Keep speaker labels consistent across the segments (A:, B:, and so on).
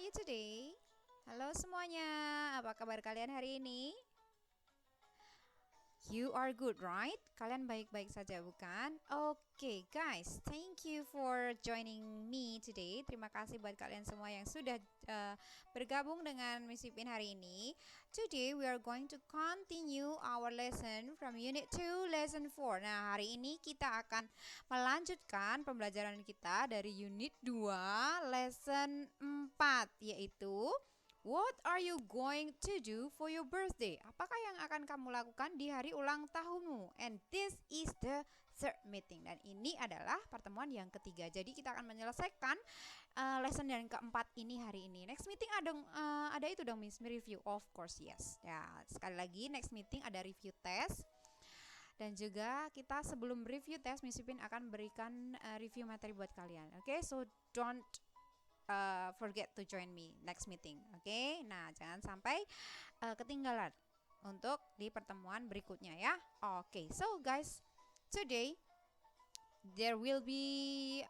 A: you today? Halo semuanya, apa kabar kalian hari ini? You are good, right? Kalian baik-baik saja, bukan? Oke, guys, thank you for joining me today. Terima kasih buat kalian semua yang sudah bergabung dengan Miss Ipin hari ini. Today we are going to continue our lesson from Unit 2, Lesson 4. Nah, hari ini kita akan melanjutkan pembelajaran kita dari Unit 2, Lesson 4, yaitu What are you going to do for your birthday? Apakah yang akan kamu lakukan di hari ulang tahunmu? And this is the third meeting. Dan ini adalah pertemuan yang ketiga. Jadi kita akan menyelesaikan lesson yang keempat ini hari ini. Next meeting ada itu dong, Miss, review. Of course, yes. Ya, sekali lagi next meeting ada review test. Dan juga kita sebelum review test, Miss Ipin akan berikan review materi buat kalian. Oke, so don't forget to join me next meeting. Oke, nah jangan sampai ketinggalan untuk di pertemuan berikutnya ya. Oke, so guys, today there will be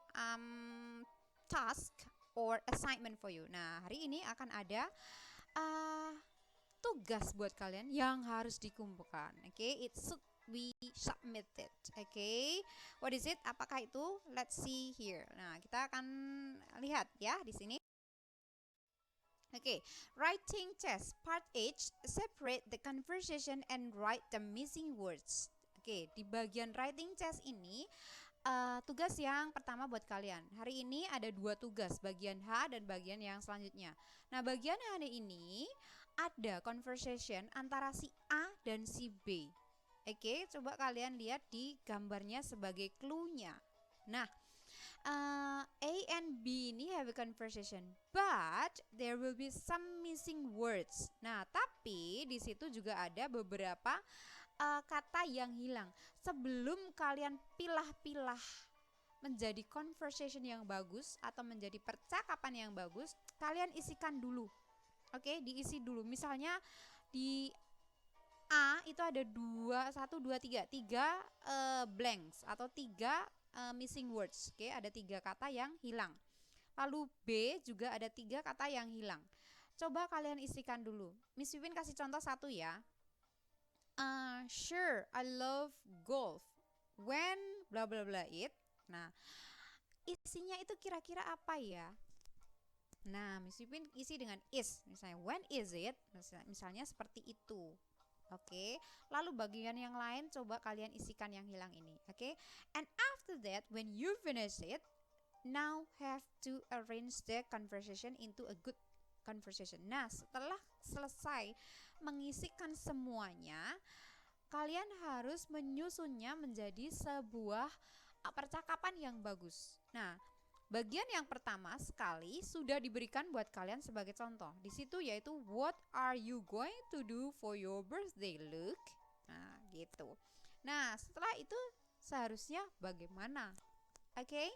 A: task or assignment for you. Nah, hari ini akan ada tugas buat kalian yang harus dikumpulkan. Oke, it should be submitted. Okay, what is it? Apakah itu? Let's see here. Nah, kita akan lihat ya di sini. Okay, writing test part H, separate the conversation and write the missing words. Okay, di bagian writing test ini tugas yang pertama buat kalian. Hari ini ada dua tugas, bagian H dan bagian yang selanjutnya. Nah, bagian H ini ada conversation antara si A dan si B. Oke, coba kalian lihat di gambarnya sebagai clue-nya. Nah, A and B ini have a conversation, but there will be some missing words. Nah, tapi di situ juga ada beberapa kata yang hilang. Sebelum kalian pilah-pilah menjadi conversation yang bagus atau menjadi percakapan yang bagus, kalian isikan dulu. Oke, diisi dulu. Misalnya di A itu ada 3 blanks atau 3 missing words. Oke, ada 3 kata yang hilang. Lalu B juga ada 3 kata yang hilang. Coba kalian isikan dulu. Miss Win kasih contoh satu ya. Sure, I love golf. When bla bla bla it. Nah, isinya itu kira-kira apa ya? Nah, Miss Win isi dengan is. Misalnya when is it? Misalnya seperti itu. Oke, lalu bagian yang lain coba kalian isikan yang hilang ini. Oke, and after that when you finish it, now have to arrange the conversation into a good conversation. Nah, setelah selesai mengisikan semuanya, kalian harus menyusunnya menjadi sebuah percakapan yang bagus. Nah, bagian yang pertama sekali sudah diberikan buat kalian sebagai contoh. Di situ yaitu what are you going to do for your birthday, Luke? Nah, gitu. Nah, setelah itu seharusnya bagaimana? Oke?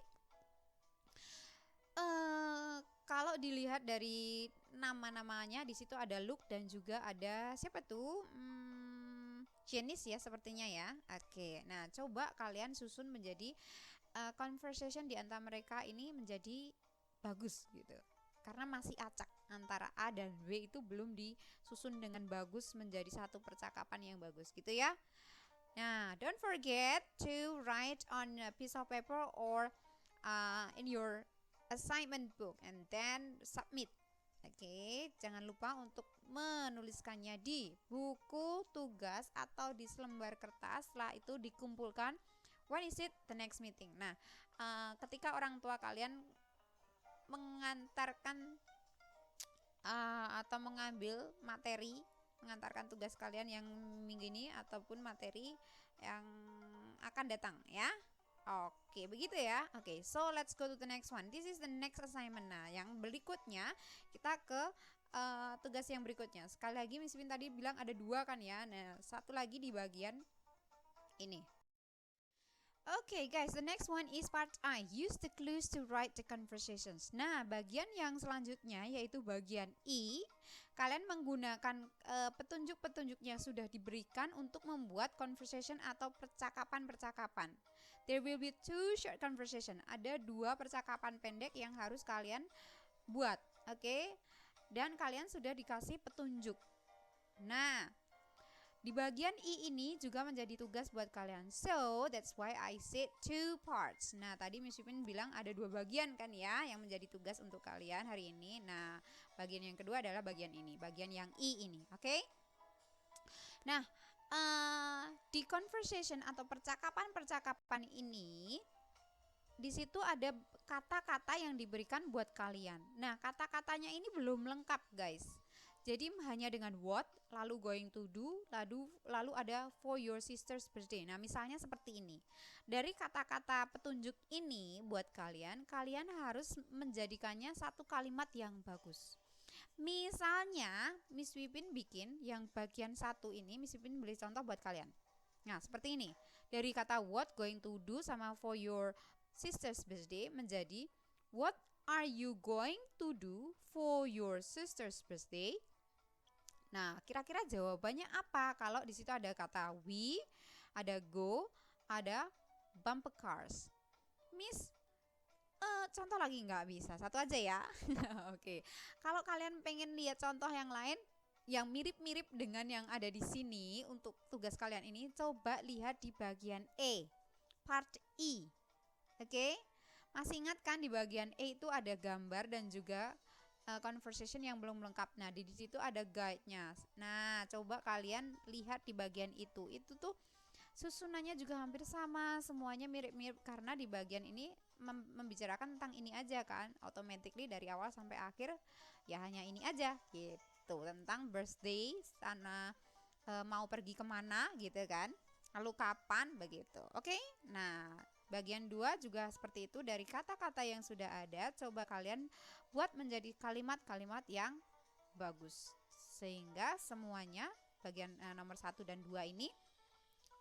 A: Kalau dilihat dari nama-namanya di situ ada Luke dan juga ada siapa tuh? Janice ya sepertinya ya. Oke. Nah, coba kalian susun menjadi conversation di antara mereka ini menjadi bagus gitu. Karena masih acak antara A dan B itu belum disusun dengan bagus menjadi satu percakapan yang bagus gitu ya. Nah, don't forget to write on a piece of paper or in your assignment book and then submit. Oke, jangan lupa untuk menuliskannya di buku tugas atau di selembar kertas. Setelah itu dikumpulkan. When is it the next meeting? Nah, ketika orang tua kalian mengantarkan atau mengambil materi, mengantarkan tugas kalian yang minggu ini ataupun materi yang akan datang ya. Oke, begitu ya. Oke, so let's go to the next one. This is the next assignment. Nah, yang berikutnya kita ke tugas yang berikutnya. Sekali lagi Miss Win tadi bilang ada 2 kan ya. Nah, satu lagi di bagian ini. Okay guys, the next one is part I. Use the clues to write the conversations. Nah, bagian yang selanjutnya yaitu bagian I. Kalian menggunakan petunjuk-petunjuk yang sudah diberikan untuk membuat conversation atau percakapan-percakapan. There will be 2 short conversation. Ada 2 percakapan pendek yang harus kalian buat, oke? Dan kalian sudah dikasih petunjuk. Nah, di bagian I ini juga menjadi tugas buat kalian. So, that's why I said 2 parts. Nah, tadi Miss Yupin bilang ada 2 bagian kan ya yang menjadi tugas untuk kalian hari ini. Nah, bagian yang kedua adalah bagian ini, bagian yang I ini, oke? Nah, di conversation atau percakapan-percakapan ini, di situ ada kata-kata yang diberikan buat kalian. Nah, kata-katanya ini belum lengkap, guys. Jadi hanya dengan what, lalu going to do, lalu ada for your sister's birthday. Nah, misalnya seperti ini. Dari kata-kata petunjuk ini buat kalian, kalian harus menjadikannya satu kalimat yang bagus. Misalnya, Miss Wipin bikin yang bagian satu ini, Miss Wipin beri contoh buat kalian. Nah, seperti ini. Dari kata what, going to do, sama for your sister's birthday menjadi what are you going to do for your sister's birthday? Nah, kira-kira jawabannya apa? Kalau di situ ada kata we, ada go, ada bumper cars. Miss, contoh lagi nggak bisa, satu aja ya. Oke. Kalau kalian pengen lihat contoh yang lain yang mirip-mirip dengan yang ada di sini untuk tugas kalian ini, coba lihat di bagian E, part E. Oke? Masih ingat kan di bagian E itu ada gambar dan juga conversation yang belum lengkap. Nah, di situ ada guide-nya. Nah, coba kalian lihat di bagian itu. Itu tuh susunannya juga hampir sama, semuanya mirip-mirip karena di bagian ini membicarakan tentang ini aja kan. Automatically dari awal sampai akhir ya hanya ini aja gitu. Tentang birthday, sana mau pergi kemana gitu kan. Lalu kapan begitu. Oke? Nah, bagian 2 juga seperti itu, dari kata-kata yang sudah ada coba kalian buat menjadi kalimat-kalimat yang bagus sehingga semuanya bagian nomor 1 dan 2 ini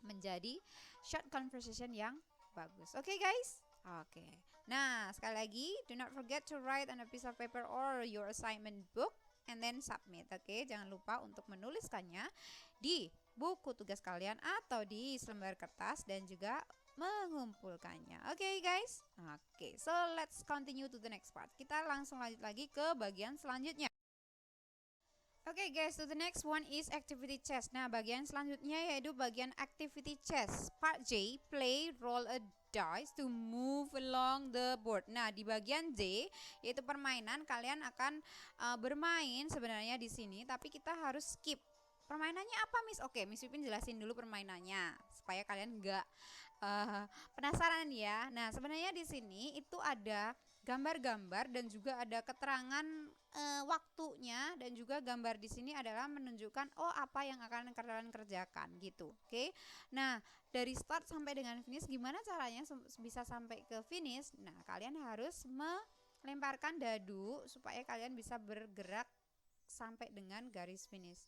A: menjadi short conversation yang bagus. Oke, guys? Oke. Nah, sekali lagi, do not forget to write on a piece of paper or your assignment book and then submit. Oke, jangan lupa untuk menuliskannya di buku tugas kalian atau di selembar kertas dan juga mengumpulkannya. Oke, guys? Oke, so let's continue to the next part. Kita langsung lanjut lagi ke bagian selanjutnya. Oke, guys, so the next one is activity chess. Nah, bagian selanjutnya yaitu bagian activity chess. Part J, play, roll a dice to move along the board. Nah, di bagian J yaitu permainan, kalian akan bermain sebenarnya di sini, tapi kita harus skip. Permainannya apa, Miss? Oke, Miss Pipin jelasin dulu permainannya supaya kalian nggak penasaran ya. Nah, sebenarnya di sini itu ada gambar-gambar dan juga ada keterangan waktunya, dan juga gambar di sini adalah menunjukkan apa yang akan kalian kerjakan gitu. Oke. Nah, dari start sampai dengan finish gimana caranya bisa sampai ke finish? Nah, kalian harus melemparkan dadu supaya kalian bisa bergerak sampai dengan garis finish.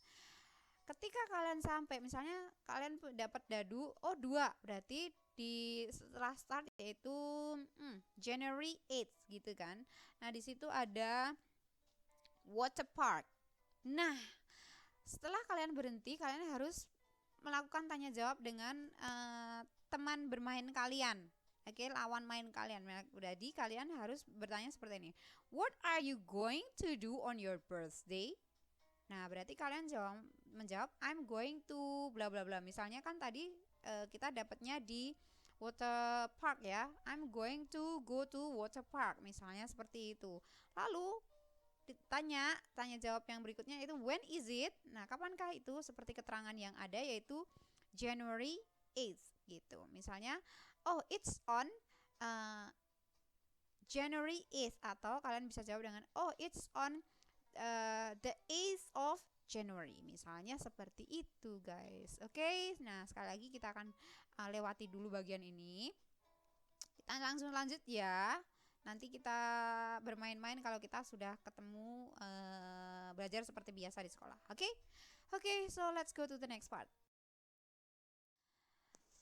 A: Ketika kalian sampai, misalnya kalian dapat dadu 2, berarti di setelah start yaitu January 8th gitu kan. Nah, di situ ada water park. Nah, setelah kalian berhenti, kalian harus melakukan tanya jawab dengan teman bermain kalian. Oke, lawan main kalian. Jadi kalian harus bertanya seperti ini. What are you going to do on your birthday? Nah, berarti kalian menjawab I'm going to bla bla bla. Misalnya kan tadi kita dapatnya di water park ya. I'm going to go to water park. Misalnya seperti itu. Lalu tanya jawab yang berikutnya itu when is it? Nah, kapankah itu? Seperti keterangan yang ada yaitu January 8th gitu. Misalnya, it's on January 8th, atau kalian bisa jawab dengan it's on the 8th of January. Misalnya seperti itu, guys. Oke. Nah, sekali lagi kita akan lewati dulu bagian ini. Kita langsung lanjut ya. Nanti kita bermain-main kalau kita sudah ketemu belajar seperti biasa di sekolah. Oke? Oke, so let's go to the next part.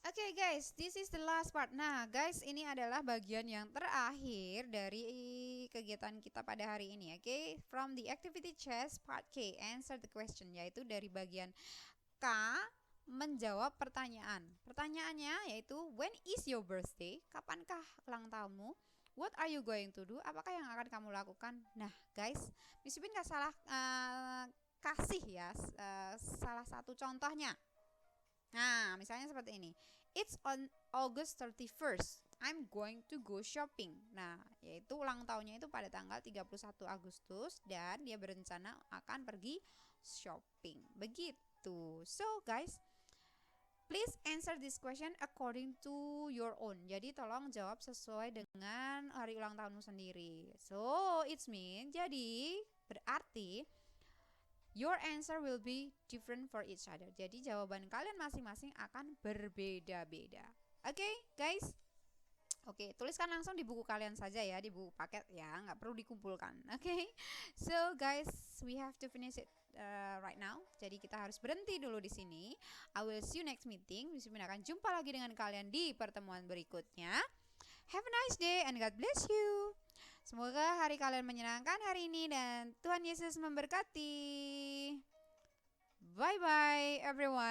A: Oke, guys, this is the last part. Nah, guys, ini adalah bagian yang terakhir dari kegiatan kita pada hari ini. Oke, from the activity chess part K, answer the question, yaitu dari bagian K menjawab pertanyaan. Pertanyaannya yaitu when is your birthday? Kapankah ulang tahunmu? What are you going to do? Apakah yang akan kamu lakukan? Nah, guys, Miss Ipin nggak salah kasih ya salah satu contohnya. Nah, misalnya seperti ini. It's on August 31st. I'm going to go shopping. Nah, yaitu ulang tahunnya itu pada tanggal 31 Agustus dan dia berencana akan pergi shopping. Begitu. So, guys, please answer this question according to your own. Jadi tolong jawab sesuai dengan hari ulang tahunmu sendiri. So, it's mean jadi berarti your answer will be different for each other. Jadi jawaban kalian masing-masing akan berbeda-beda. Oke, guys? Oke, tuliskan langsung di buku kalian saja ya, di buku paket ya, nggak perlu dikumpulkan. Oke, so guys, we have to finish it right now. Jadi kita harus berhenti dulu di sini. I will see you next meeting. Miss Ipin akan jumpa lagi dengan kalian di pertemuan berikutnya. Have a nice day and God bless you. Semoga hari kalian menyenangkan hari ini dan Tuhan Yesus memberkati. Bye bye everyone.